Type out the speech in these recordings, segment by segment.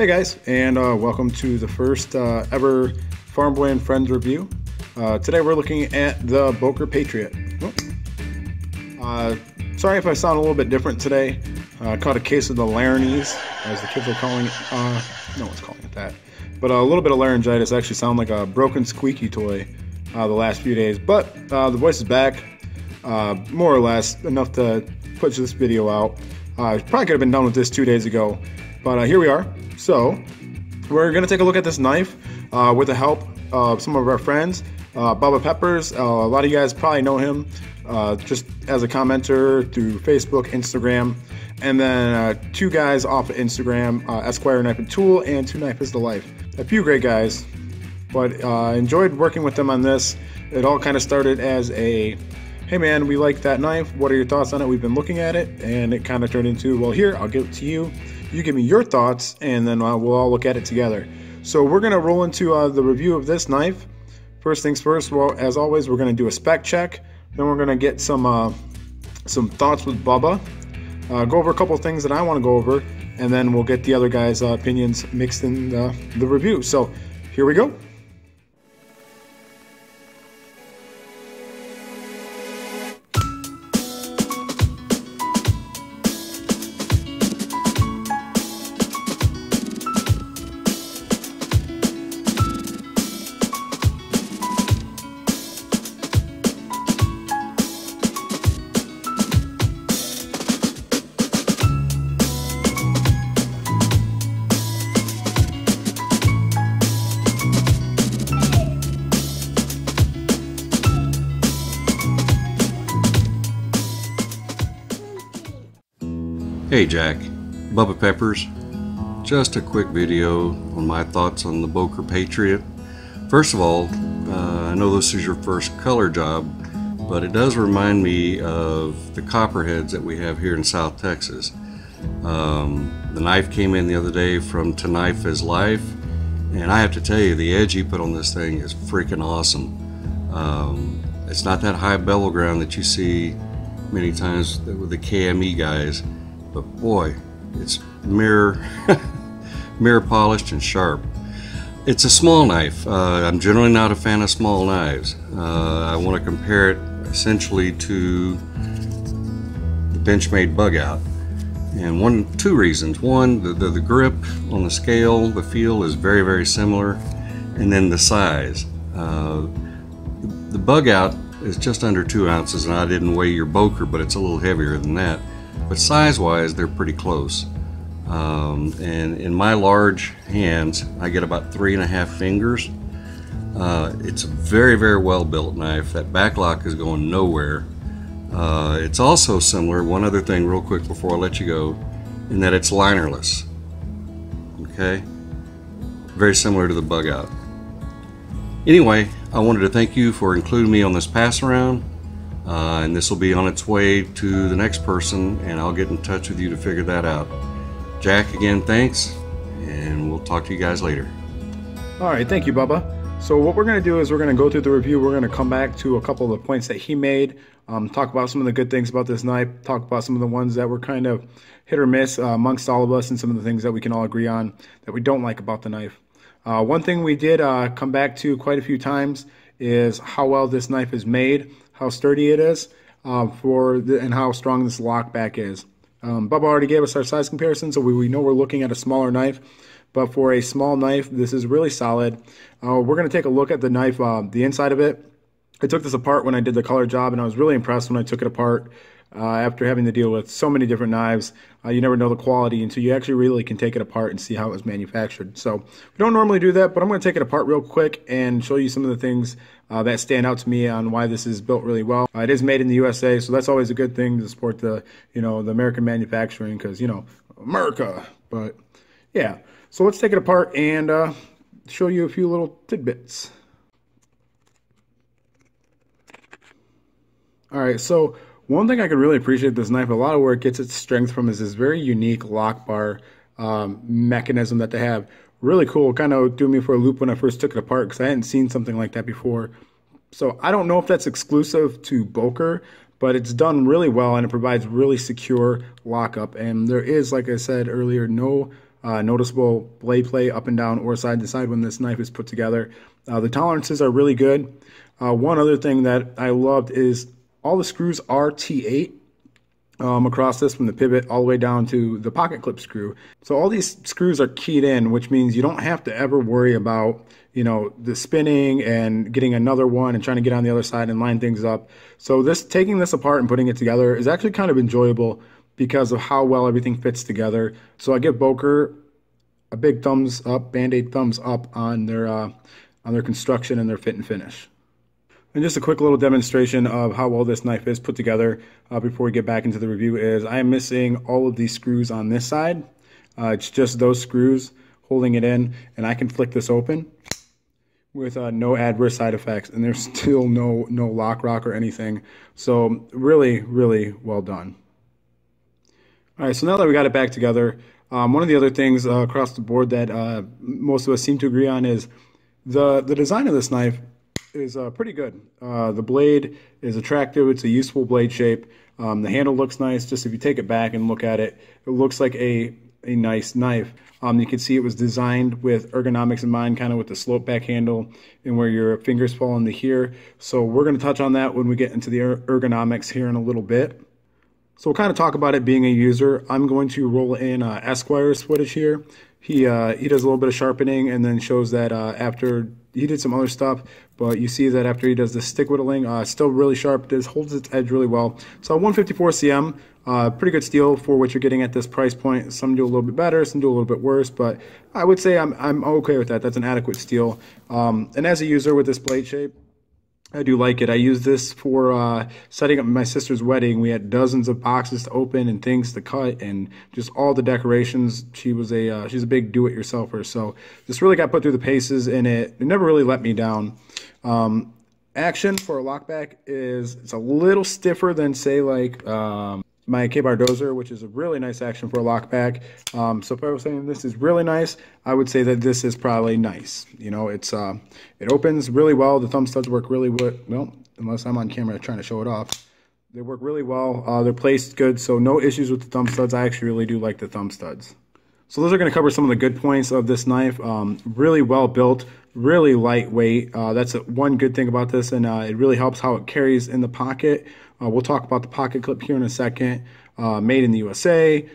Hey guys, and welcome to the first ever Farmboy and Friends review. Today we're looking at the Boker Patriot. Sorry if I sound a little bit different today. Caught a case of the larynx, as the kids are calling it. No one's calling it that. But a little bit of laryngitis. Actually sound like a broken squeaky toy the last few days. But the voice is back, more or less, enough to put this video out. Probably could have been done with this 2 days ago. But here we are. So, we're going to take a look at this knife with the help of some of our friends. Boker Patriot, a lot of you guys probably know him just as a commenter through Facebook, Instagram, and then two guys off of Instagram, Esquire Knife and Tool and Two Knife is the Life. A few great guys, but enjoyed working with them on this. It all kind of started as a, hey man, we like that knife, what are your thoughts on it? We've been looking at it, and it kind of turned into, well, here, I'll give it to you. You give me your thoughts, and then we'll all look at it together. So we're going to roll into the review of this knife. First things first, well, as always, we're going to do a spec check. Then we're going to get some thoughts with Bubba. Go over a couple of things that I want to go over, and then we'll get the other guys' opinions mixed in the review. So here we go. Hey Jack, Bubba Peppers. Just a quick video on my thoughts on the Boker Patriot. First of all, I know this is your first color job, but it does remind me of the copperheads that we have here in South Texas. The knife came in the other day from To Knife is Life, and I have to tell you, the edge he put on this thing is freaking awesome. It's not that high bevel ground that you see many times with the KME guys. But boy, it's mirror polished and sharp. It's a small knife. I'm generally not a fan of small knives. I want to compare it essentially to the Benchmade Bug Out. And two reasons. One, the grip on the scale, the feel is very, very similar. And then the size. The Bug Out is just under 2 ounces, and I didn't weigh your Boker, but it's a little heavier than that. But size-wise, they're pretty close. And in my large hands, I get about 3.5 fingers. It's a very, very well-built knife. That backlock is going nowhere. It's also similar, one other thing real quick before I let you go, in that it's linerless. Okay? Very similar to the Bug Out. Anyway, I wanted to thank you for including me on this pass-around. And this will be on its way to the next person, and I'll get in touch with you to figure that out. Jack, again, thanks, and we'll talk to you guys later. All right, thank you, Bubba. So what we're going to do is we're going to go through the review. We're going to come back to a couple of the points that he made, talk about some of the good things about this knife, talk about some of the ones that were kind of hit or miss amongst all of us, and some of the things that we can all agree on that we don't like about the knife. One thing we did come back to quite a few times is how well this knife is made, how sturdy it is, and how strong this lockback is. Bubba already gave us our size comparison, so we know we're looking at a smaller knife. But for a small knife, this is really solid. We're going to take a look at the knife, the inside of it. I took this apart when I did the color job, and I was really impressed when I took it apart. After having to deal with so many different knives, you never know the quality until you actually really can take it apart and see how it was manufactured. So we don't normally do that, but I'm going to take it apart real quick and show you some of the things that stand out to me on why this is built really well. It is made in the USA, so that's always a good thing to support the the American manufacturing, because America. But yeah, so let's take it apart and show you a few little tidbits. All right, so one thing I can really appreciate this knife, a lot of where it gets its strength from, is this very unique lock bar mechanism that they have. Really cool. Kind of threw me for a loop when I first took it apart, because I hadn't seen something like that before. So I don't know if that's exclusive to Boker, but it's done really well, and it provides really secure lockup. And there is, like I said earlier, no noticeable blade play up and down or side to side when this knife is put together. The tolerances are really good. One other thing that I loved is all the screws are T8 across this, from the pivot all the way down to the pocket clip screw. So all these screws are keyed in, which means you don't have to ever worry about, you know, the spinning and getting another one and trying to get on the other side and line things up. So taking this apart and putting it together is actually kind of enjoyable because of how well everything fits together. So I give Boker a big thumbs up, Band-Aid thumbs up on their construction and their fit and finish. And just a quick little demonstration of how well this knife is put together before we get back into the review is I am missing all of these screws on this side. It's just those screws holding it in, and I can flick this open with no adverse side effects, and there's still no lock rock or anything. So really, really well done. All right, so now that we got it back together, one of the other things across the board that most of us seem to agree on is the design of this knife is pretty good. The blade is attractive. It's a useful blade shape. The handle looks nice. Just if you take it back and look at it, it looks like a nice knife. You can see it was designed with ergonomics in mind, kind of with the slope back handle and where your fingers fall into here. So we're going to touch on that when we get into the ergonomics here in a little bit. So we'll kind of talk about it being a user. I'm going to roll in Esquire's footage here. He does a little bit of sharpening and then shows that after he did some other stuff, but you see that after he does the stick whittling, still really sharp. This holds its edge really well. So 154 cm, pretty good steel for what you're getting at this price point. Some do a little bit better, some do a little bit worse, but I would say I'm okay with that. That's an adequate steel. And as a user with this blade shape, I do like it. I use this for setting up my sister's wedding. We had dozens of boxes to open and things to cut and just all the decorations. She's a big do-it-yourselfer, so this really got put through the paces, and it never really let me down. Action for a lockback it's a little stiffer than, say, like my K-Bar Dozer, which is a really nice action for a lockback. So if I was saying this is really nice, I would say that this is probably nice. You know, it opens really well. The thumb studs work really well, unless I'm on camera trying to show it off. They work really well. They're placed good, so no issues with the thumb studs. I actually really do like the thumb studs. So those are going to cover some of the good points of this knife. Really well built, really lightweight. That's one good thing about this, and it really helps how it carries in the pocket. We'll talk about the pocket clip here in a second. Made in the USA,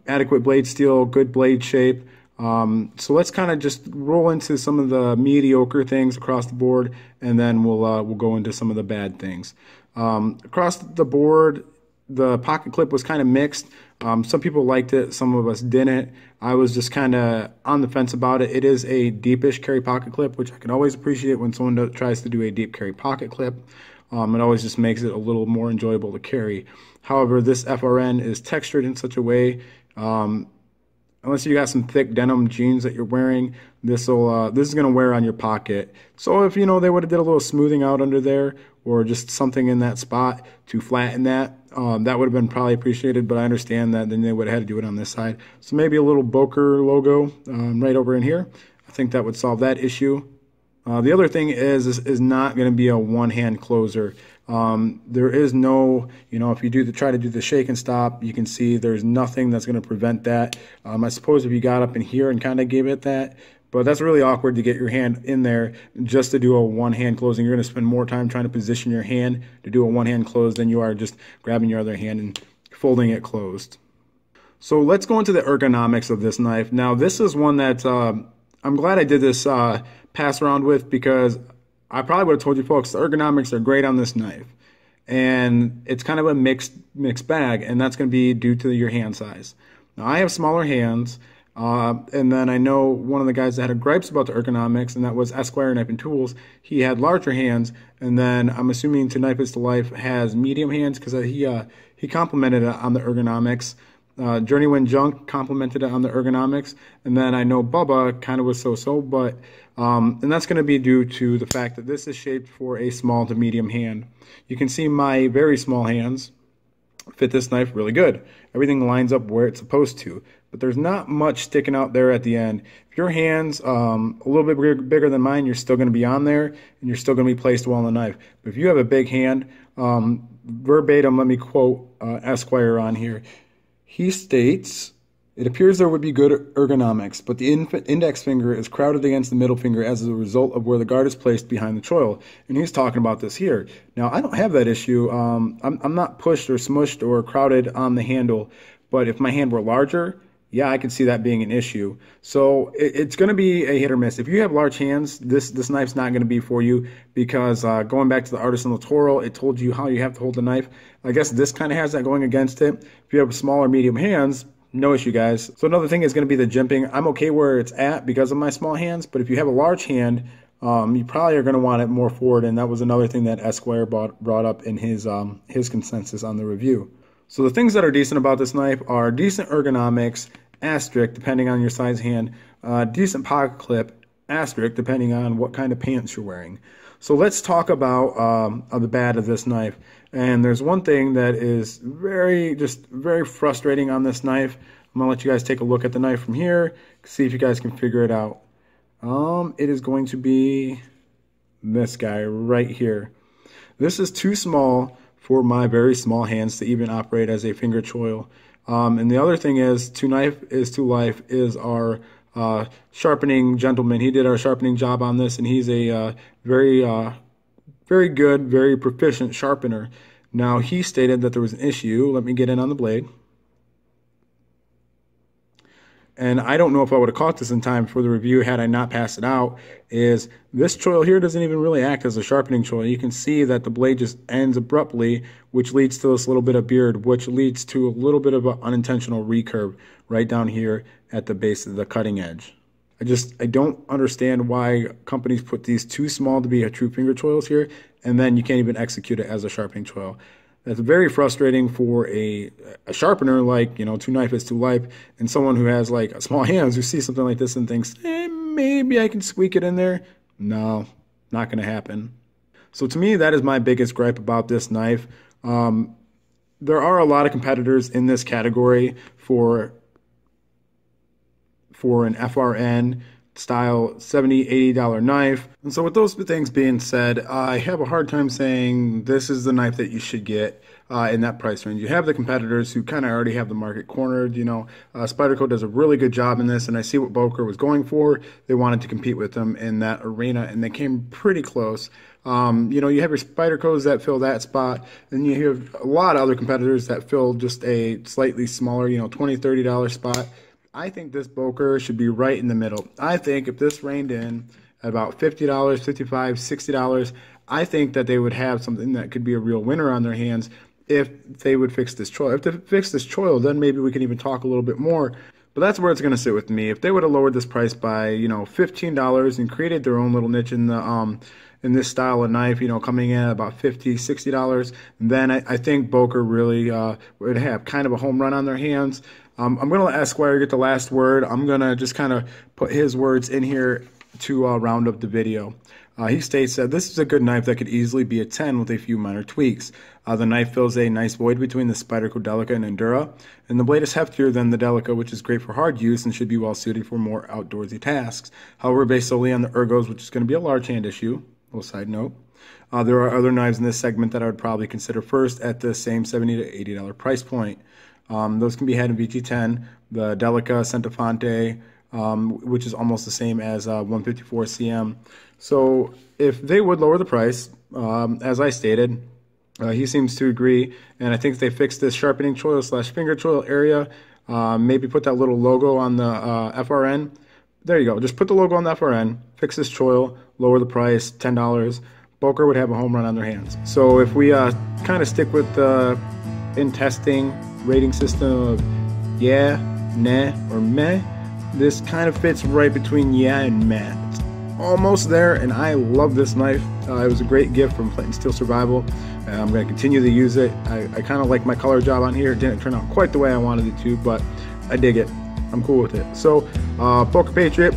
adequate blade steel, good blade shape. So let's kind of just roll into some of the mediocre things across the board, and then we'll go into some of the bad things. Across the board, the pocket clip was kind of mixed. Some people liked it, some of us didn't. I was just kind of on the fence about it. It is a deepish carry pocket clip, which I can always appreciate when someone tries to do a deep carry pocket clip. It always just makes it a little more enjoyable to carry. However, this FRN is textured in such a way, unless you got some thick denim jeans that you're wearing, this is going to wear on your pocket. So if, they would have did a little smoothing out under there, or just something in that spot to flatten that, that would have been probably appreciated, but I understand that then they would have had to do it on this side. So maybe a little Boker logo right over in here. I think that would solve that issue. The other thing is not going to be a one-hand closer. There is no, if you try to do the shake and stop, you can see there's nothing that's going to prevent that. I suppose if you got up in here and kind of gave it that, but that's really awkward to get your hand in there just to do a one-hand closing. You're going to spend more time trying to position your hand to do a one-hand close than you are just grabbing your other hand and folding it closed. So let's go into the ergonomics of this knife. Now, this is one that I'm glad I did this pass around with, because I probably would have told you folks the ergonomics are great on this knife, and it's kind of a mixed bag, and that's going to be due to your hand size. Now, I have smaller hands, and then I know one of the guys that had gripes about the ergonomics, and that was Esquire Knife and Tools. He had larger hands, and then I'm assuming To Knife Is to Life has medium hands, because he complimented it on the ergonomics. Journeyman Junk complimented it on the ergonomics, and then I know Bubba kind of was so-so, but and that's going to be due to the fact that this is shaped for a small to medium hand. You can see my very small hands fit this knife really good. Everything lines up where it's supposed to, but there's not much sticking out there at the end. If your hand's a little bit bigger than mine, you're still going to be on there, and you're still going to be placed well on the knife. But if you have a big hand, verbatim, let me quote Esquire on here. He states, It appears there would be good ergonomics, but the index finger is crowded against the middle finger as a result of where the guard is placed behind the choil. And he's talking about this here. Now, I don't have that issue. I'm not pushed or smushed or crowded on the handle, but if my hand were larger, yeah, I could see that being an issue. So it's going to be a hit or miss. If you have large hands, this knife's not going to be for you, because going back to the artisan tutorial, it told you how you have to hold the knife. I guess this kind of has that going against it. If you have small or medium hands, no issue, guys. So another thing is going to be the jimping. I'm okay where it's at because of my small hands, but if you have a large hand, you probably are going to want it more forward, and that was another thing that Esquire brought up in his consensus on the review. So the things that are decent about this knife are decent ergonomics, asterisk, depending on your size hand, decent pocket clip, asterisk, depending on what kind of pants you're wearing. So let's talk about the bad of this knife. And there's one thing that is very frustrating on this knife. I'm gonna let you guys take a look at the knife from here, see if you guys can figure it out. It is going to be this guy right here. This is too small for my very small hands to even operate as a finger choil. And the other thing is, to knife is to life is our sharpening gentleman. He did our sharpening job on this, and he's a very good, very proficient sharpener. Now, he stated that there was an issue. Let me get in on the blade. And I don't know if I would have caught this in time for the review had I not passed it out, is this choil here doesn't even really act as a sharpening choil. You can see that the blade just ends abruptly, which leads to this little bit of beard, which leads to a little bit of an unintentional recurve right down here at the base of the cutting edge. I don't understand why companies put these too small to be a true finger choils here, and then you can't even execute it as a sharpening choil. That's very frustrating for a sharpener like, to knife is to life, and someone who has like small hands who sees something like this and thinks, maybe I can squeak it in there. No, not going to happen. So to me, that is my biggest gripe about this knife. There are a lot of competitors in this category for an FRN style $70, $80 knife. And so with those things being said, I have a hard time saying this is the knife that you should get in that price range. You have the competitors who kind of already have the market cornered. Spyderco does a really good job in this, and I see what Boker was going for. They wanted to compete with them in that arena, and they came pretty close. You have your Spydercos that fill that spot, and you have a lot of other competitors that fill just a slightly smaller, $20, $30 spot. I think this Boker should be right in the middle. I think if this reined in at about $50, $55, $60, I think that they would have something that could be a real winner on their hands if they would fix this choil. If they fix this choil, then maybe we can even talk a little bit more. But that's where it's going to sit with me. If they would have lowered this price by, $15 and created their own little niche in the in this style of knife, coming in at about $50, $60, then I think Boker really would have kind of a home run on their hands. I'm going to let Esquire get the last word. I'm going to just kind of put his words in here to round up the video. He states that this is a good knife that could easily be a 10 with a few minor tweaks. The knife fills a nice void between the Spyderco Delica and Endura, and the blade is heftier than the Delica, which is great for hard use and should be well suited for more outdoorsy tasks. However, based solely on the ergos, which is going to be a large hand issue, little side note, there are other knives in this segment that I would probably consider first at the same $70 to $80 price point. Those can be had in VT10, the Delica Centofonte, which is almost the same as 154 CM. So if they would lower the price, as I stated, he seems to agree, and I think if they fix this sharpening choil / finger choil area, maybe put that little logo on the FRN. There you go. Just put the logo on the FRN, fix this choil, lower the price, $10. Boker would have a home run on their hands. So if we kind of stick with the in testing rating system of yeah, nah, or meh, this kind of fits right between yeah and meh. It's almost there, and I love this knife. It was a great gift from Flint & Steel Survival. I'm going to continue to use it. I kind of like my color job on here. It didn't turn out quite the way I wanted it to, but I dig it. I'm cool with it. So, Boker Patriot,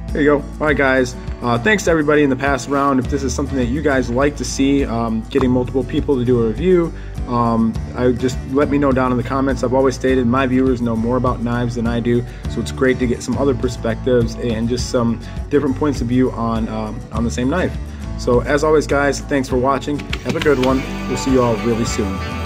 there you go. All right, guys. Thanks to everybody in the past round. If this is something that you guys like to see, getting multiple people to do a review, just let me know down in the comments. I've always stated my viewers know more about knives than I do, so it's great to get some other perspectives and just some different points of view on the same knife. So as always, guys, thanks for watching. Have a good one. We'll see you all really soon.